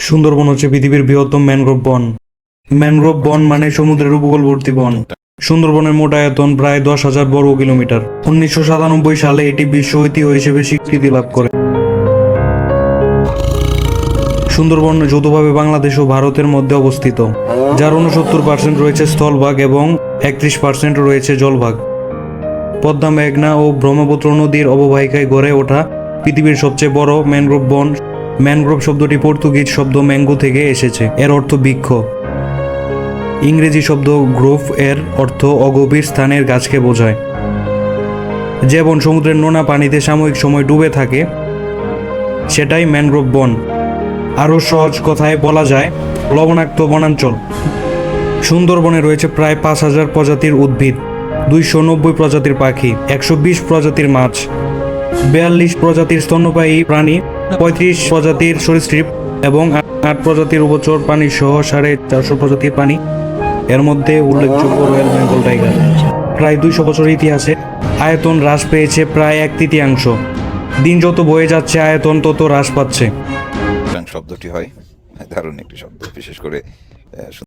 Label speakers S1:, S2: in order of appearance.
S1: সুন্দরবন হচ্ছে পৃথিবীর বৃহত্তম ম্যানগ্রোভ বন। ম্যানগ্রোভ বন মানে সমুদ্রের উপকূলবর্তী বন। সুন্দরবনের মোট আয়তন প্রায় 10,000 বর্গ কিলোমিটার। 1997 সালে এটি বিশ্ব ঐতিহ্য হিসেবে স্বীকৃতি লাভ করে। সুন্দরবন যৌথভাবে বাংলাদেশ ও ভারতের মধ্যে অবস্থিত, যার 69% রয়েছে স্থলভাগ এবং 31% রয়েছে জলভাগ। পদ্মা, মেঘনা ও ব্রহ্মপুত্র নদীর অববাহিকায় গড়ে ওঠা পৃথিবীর সবচেয়ে বড় ম্যানগ্রোভ বন। ম্যানগ্রোভ শব্দটি পর্তুগিজ শব্দ ম্যাঙ্গো থেকে এসেছে, এর অর্থ বৃক্ষ। ইংরেজি শব্দ গ্রোভ এর অর্থ অগভীর স্থানের গাছকে বোঝায়। যে বন সমুদ্রের নোনা পানিতে সাময়িক সময় ডুবে থাকে সেটাই ম্যানগ্রোভ বন। আরও সহজ কথায় বলা যায় লবণাক্ত বনাঞ্চল। সুন্দরবনে রয়েছে প্রায় 5,000 প্রজাতির উদ্ভিদ, 290 প্রজাতির পাখি, 120 প্রজাতির মাছ, 42 প্রজাতির স্তন্যপায়ী প্রাণী, 35 প্রজাতির সরীসৃপ এবং 8 প্রজাতির উভচর প্রাণী সহ 450 প্রজাতির প্রাণী। এর মধ্যে উল্লেখযোগ্য রয়্যাল বেঙ্গল টাইগার। প্রায় 200 বছর ইতিহাসে আয়তন হ্রাস পেয়েছে প্রায় 1/3। দিন যত বয়ে যাচ্ছে আয়তন তত হ্রাস পাচ্ছে।
S2: শব্দটি হয় দারুণ একটি শব্দ, বিশেষ করে